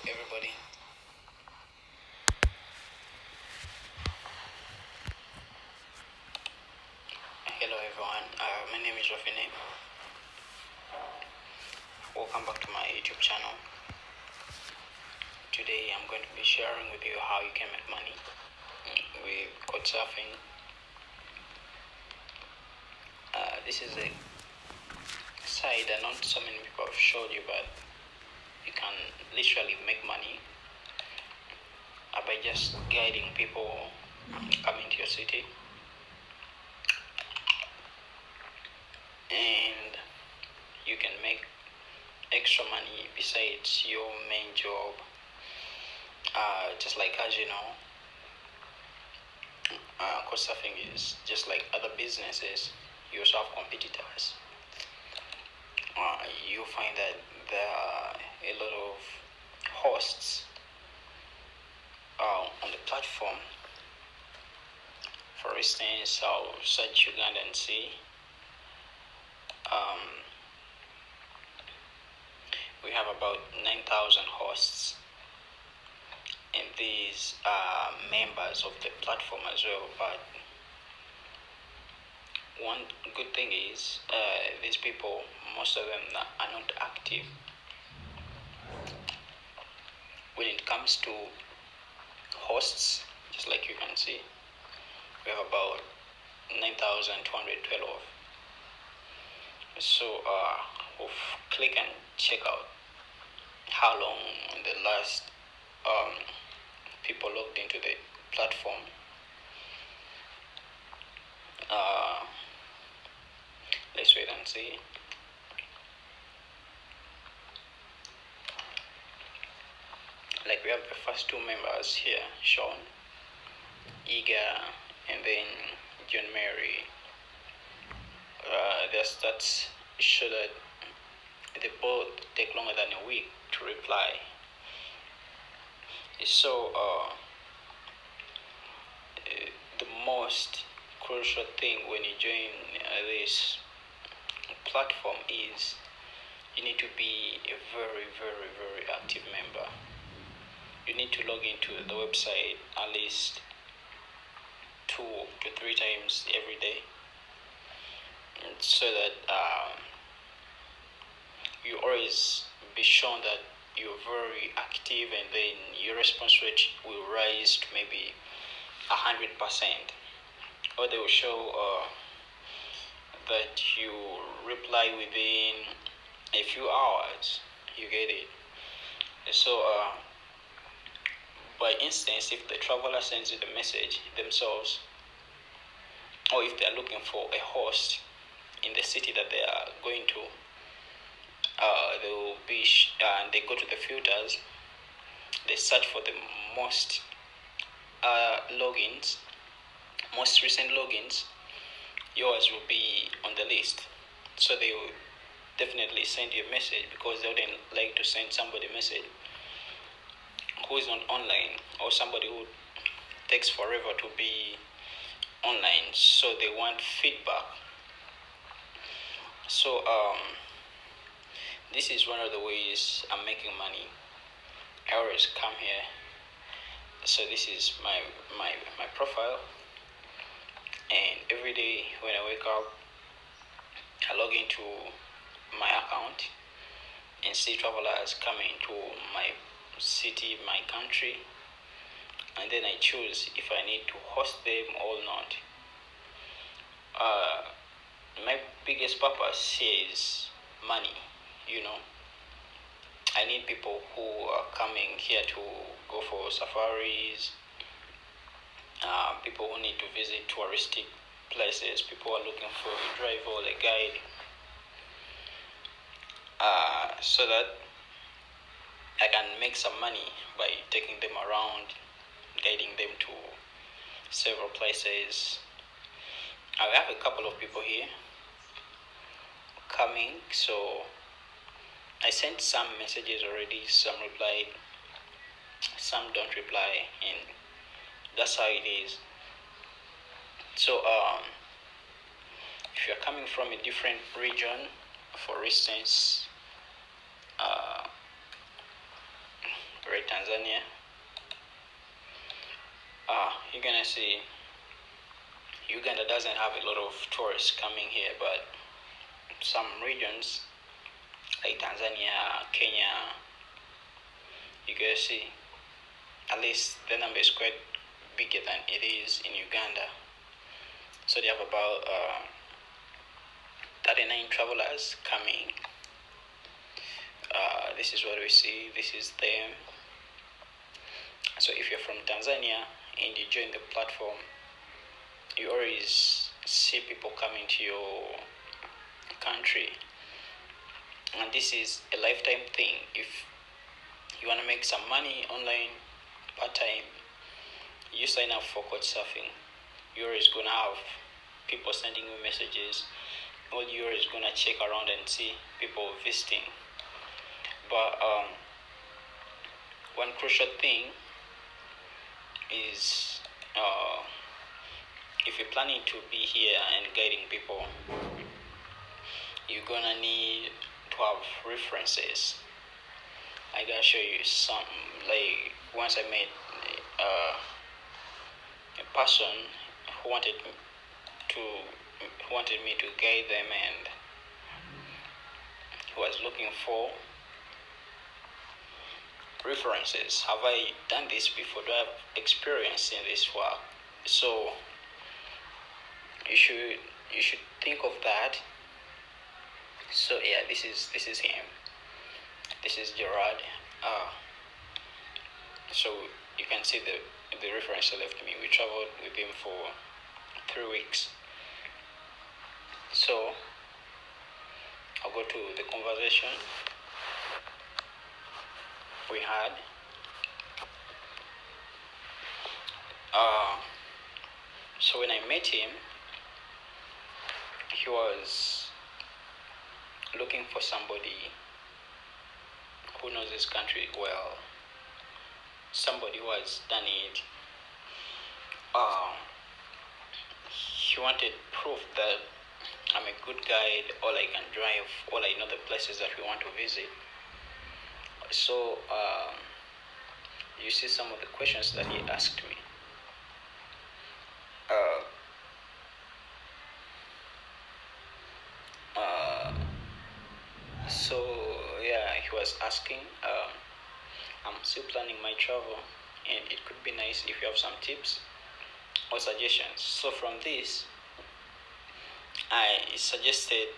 everybody. Hello everyone. My name is Rafine. Welcome back to my YouTube channel. Today I'm going to be sharing with you how you can make money with Couchsurfing. This is a site that not so many people have showed you, but you can literally make money by just guiding people coming to your city, and you can make extra money besides your main job. Just like, as you know, Couchsurfing is just like other businesses. You also have competitors. You find that there are a lot of hosts on the platform. For instance, I'll search Uganda and see. We have about 9,000 hosts, and these are members of the platform as well. But one good thing is these people, most of them are not active. When it comes to hosts, just like you can see, we have about 9,212. So we'll click and check out how long the last people logged into the platform. Let's wait and see. Like, we have the first two members here shown, Iga and then John Mary. Their stats show that they both take longer than a week to reply. So the most crucial thing when you join this platform is you need to be a very active member. You need to log into the website at least 2 to 3 times every day, so that you always be shown that you're very active, and then your response rate will rise to maybe 100%. Or they will show that you reply within a few hours. You get it? So by instance, if the traveler sends you the message themselves, or if they are looking for a host in the city that they are going to, they will be they go to the filters, they search for the most logins, most recent logins. Yours will be on the list, so they will definitely send you a message, because they wouldn't like to send somebody a message who is not online, or somebody who takes forever to be online. So they want feedback. So this is one of the ways I'm making money. I always come here. So this is my profile, and every day when I wake up, I log into my account and see travelers coming to my city, my country, and then I choose if I need to host them or not. My biggest purpose here is money. I need people who are coming here to go for safaris, people who need to visit touristic places, people who are looking for a driver or a guide, so that I can make some money by taking them around, guiding them to several places. I have a couple of people here coming, so I sent some messages already. Some replied, some don't reply, and that's how it is. So if you're coming from a different region, for instance, right Tanzania, you're gonna see Uganda doesn't have a lot of tourists coming here, but some regions like Tanzania, Kenya, you gonna see at least the number is quite bigger than it is in Uganda. So they have about 39 travelers coming. This is what we see. This is them. So if you're from Tanzania and you join the platform, you always see people coming to your country, and this is a lifetime thing. If you want to make some money online part-time, you sign up for Couchsurfing. You're always gonna have people sending you messages. All you're is gonna check around and see people visiting. But one crucial thing is if you're planning to be here and guiding people, you're gonna need to have references. I gotta show you some. Like once I met a person who wanted me to guide them, and who was looking for references. Have I done this before? Do I have experience in this work? So you should think of that. So yeah, this is him. This is Gerard. So you can see the reference he left me. We traveled with him for 3 weeks. So I'll go to the conversation we had. So when I met him, he was looking for somebody who knows this country well, somebody who has done it. He wanted proof that I'm a good guide, all I can drive, all I know the places that we want to visit. So you see some of the questions that he asked me. So yeah, he was asking, I'm still planning my travel, and it could be nice if you have some tips or suggestions. So from this, I suggested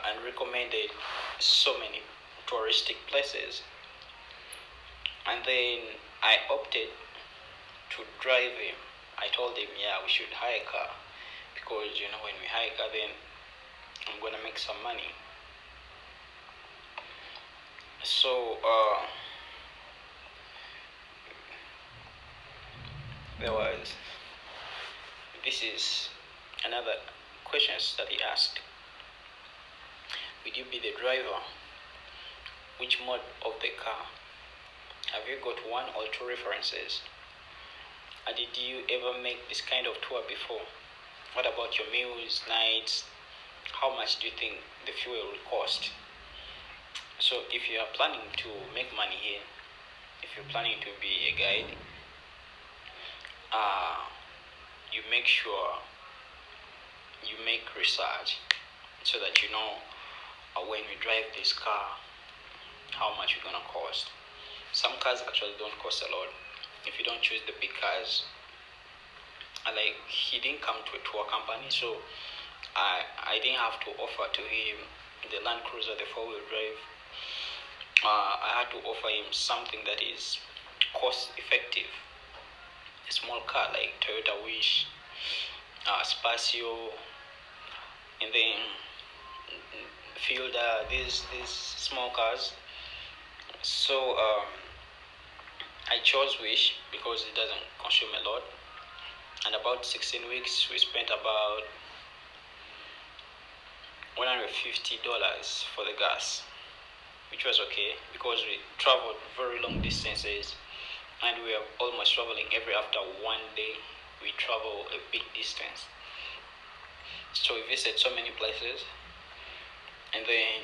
and recommended so many touristic places, and then I opted to drive him. I told him, yeah, we should hire a car, because when we hire a car, then I'm gonna make some money. So this is another questions that he asked. Will you be the driver? Which mode of the car? Have you got one or two references? And did you ever make this kind of tour before? What about your meals, nights? How much do you think the fuel will cost? So if you are planning to make money here, if you're planning to be a guide, you make sure you make research so that you know when you drive this car, how much it's gonna cost. Some cars actually don't cost a lot if you don't choose the big cars. Like he didn't come to a tour company, so I didn't have to offer to him the Land Cruiser, the 4-wheel drive. I had to offer him something that is cost effective, a small car like Toyota Wish, Spacio, and then Fielder, these small cars. So I chose Wish because it doesn't consume a lot, and about 16 weeks we spent about $150 for the gas, which was okay because we traveled very long distances, and we are almost traveling every after 1 day. We travel a big distance, so we visited so many places, and then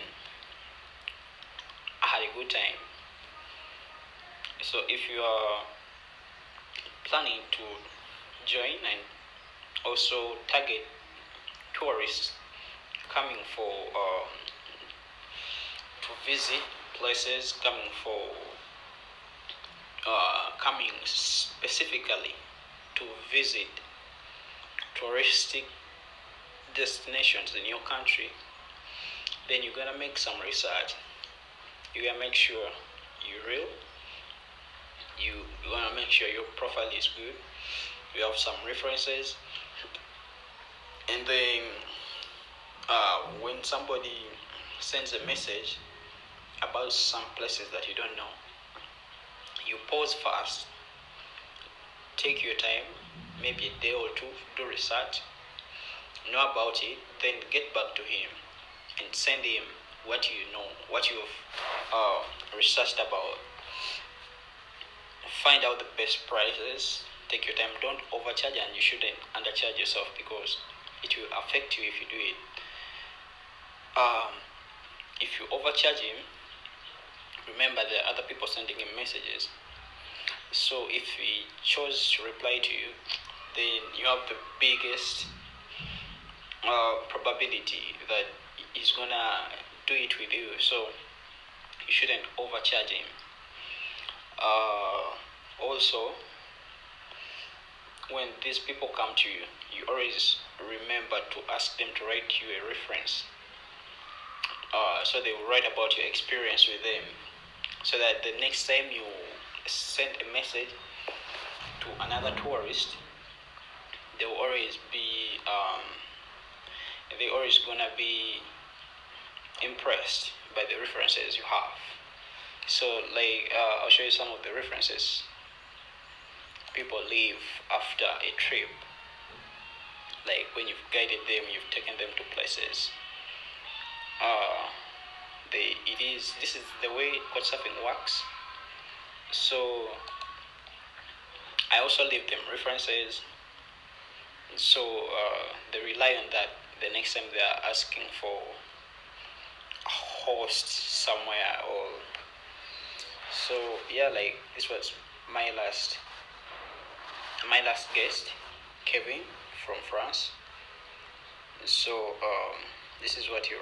I had a good time. So if you are planning to join and also target tourists coming for to visit places, coming specifically to visit touristic destinations in your country, then you're gonna make some research. You gotta make sure you're real. You wanna make sure your profile is good. You have some references, and then when somebody sends a message about some places that you don't know, you pause first, take your time, maybe a day or two, do research, know about it, then get back to him and send him what you know, what you've researched about. Find out the best prices, take your time, don't overcharge, and you shouldn't undercharge yourself because it will affect you if you do it. If you overcharge him, remember there are other people sending him messages. So if he chose to reply to you, then you have the biggest probability that he's gonna do it with you. So you shouldn't overcharge him. Also, when these people come to you, you always remember to ask them to write you a reference. So they will write about your experience with them, so that the next time you send a message to another tourist, they will always be they always gonna be impressed by the references you have. So like I'll show you some of the references people leave after a trip. Like when you've guided them, you've taken them to places. This is the way Couchsurfing works. So I also leave them references. So they rely on that the next time they are asking for a host somewhere. Or so yeah, like this was my last guest, Kevin from France. So this is what you're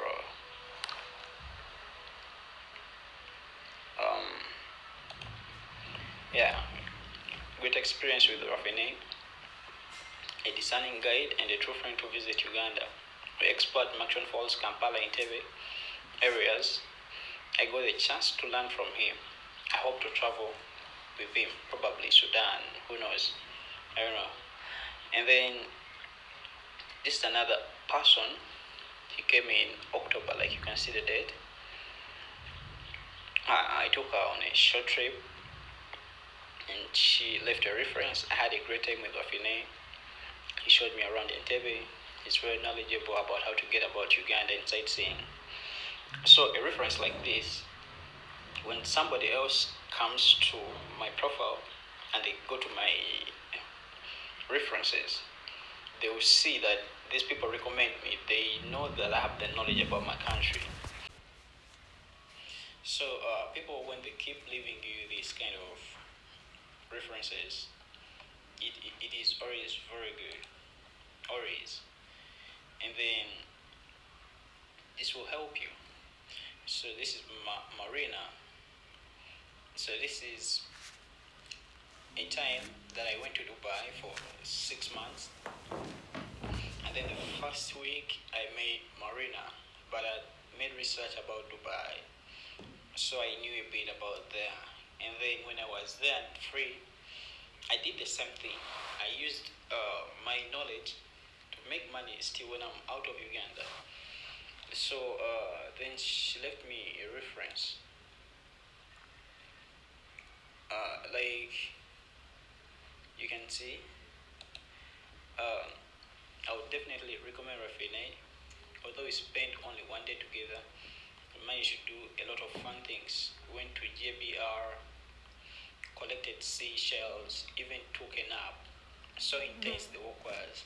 yeah, great experience with Rafine, a discerning guide and a true friend to visit Uganda. We explored Machon Falls, Kampala, Entebbe areas. I got a chance to learn from him. I hope to travel with him, probably Sudan, who knows? I don't know. And then this is another person. He came in October, like you can see the date. I took her on a short trip and she left a reference. I had a great time with Rafine. He showed me around Entebbe. He's very knowledgeable about how to get about Uganda and sightseeing. So a reference like this, when somebody else comes to my profile and they go to my references, they will see that these people recommend me. They know that I have the knowledge about my country. So people, when they keep leaving you these kind of references, it is always very good, always. And then this will help you. So this is Marina. So this is a time that I went to Dubai for 6 months. And then the first week I made Marina, but I made research about Dubai. So I knew a bit about there. And then when I was there free, I did the same thing. I used my knowledge to make money still when I'm out of Uganda. So then she left me a reference. Like you can see, I would definitely recommend Rafine. Although we spent only 1 day together, we managed to do a lot of fun things. We went to JBR, collected seashells, even took a nap. So intense the walk was.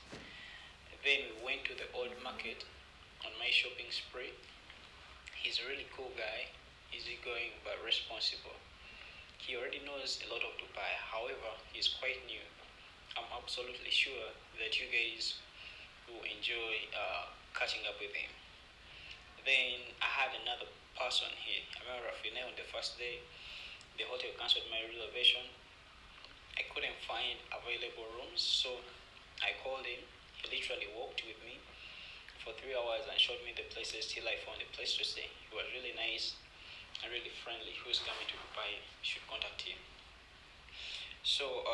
Then we went to the old market on my shopping spree. He's a really cool guy, easygoing but responsible. He already knows a lot of Dubai. However, he's quite new. I'm absolutely sure that you guys will enjoy catching up with him. Then I had another person here. I remember Rafine on the first day, the hotel cancelled my reservation. I couldn't find available rooms, so I called him. He literally walked with me for 3 hours and showed me the places till I found a place to stay. He was really nice and really friendly. Who's coming to Dubai should contact him. So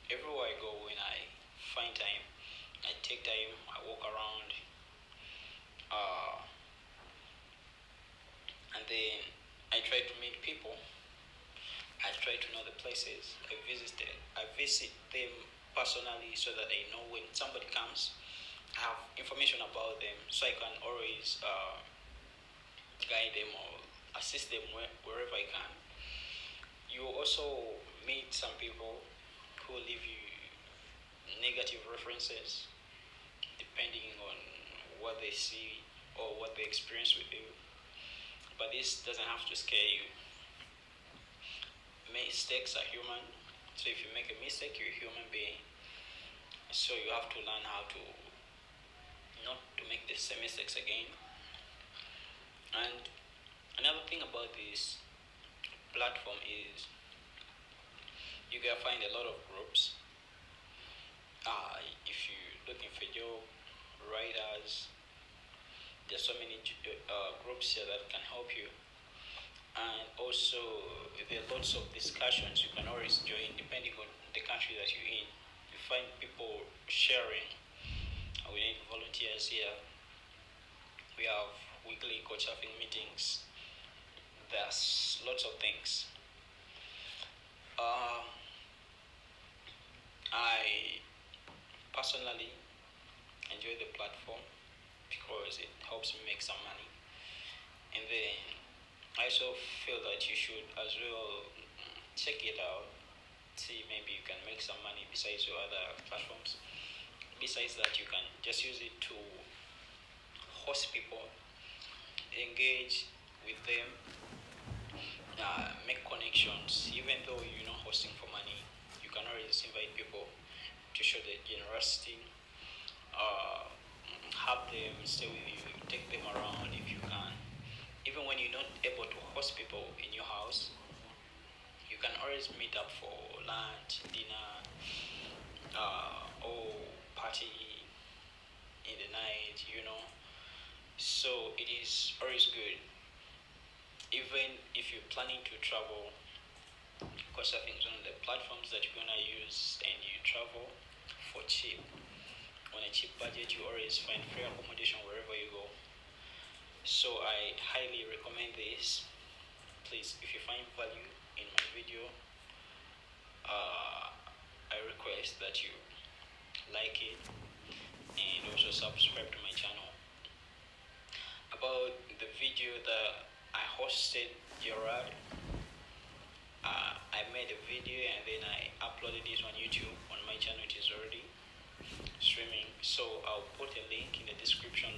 everywhere I go, when I find time, I take time, I walk around, uh, and then I try to meet people. I try to know the places. I visit them personally so that I know when somebody comes, I have information about them, so I can always guide them or assist them wherever I can. You also meet some people who leave you negative references depending on what they see or what they experience with you. But this doesn't have to scare you. Mistakes are human. So if you make a mistake, you're a human being. So you have to learn how to not to make the same mistakes again. And another thing about this platform is you can find a lot of groups. If you're looking for job, writers, there's so many groups here that can help you. And also there are lots of discussions you can always join depending on the country that you're in. You find people sharing. We need volunteers here. We have weekly Couchsurfing meetings. There's lots of things. I personally enjoy the platform because it helps me make some money. And then I also feel that you should as well check it out, see maybe you can make some money besides your other platforms. Besides that, you can just use it to host people, engage with them, make connections. Even though you're not hosting for money, you can always invite people to show their generosity. Uh, have them stay with you, take them around if you can. Even when you're not able to host people in your house, you can always meet up for lunch, dinner, or party in the night, So it is always good. Even if you're planning to travel, Couchsurfing is one of the platforms that you're gonna use and you travel for cheap. On a cheap budget, you always find free accommodation wherever you go. So I highly recommend this. Please, if you find value in my video, I request that you like it and also subscribe to my channel. About the video that I hosted Gerard, I made a video and then I uploaded it on YouTube. On my channel it is already streaming, so I'll put a link in the description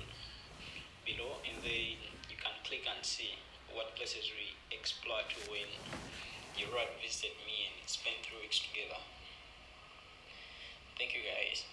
below and then you can click and see what places we explored to when Gerard visited me and spent 3 weeks together. Thank you guys.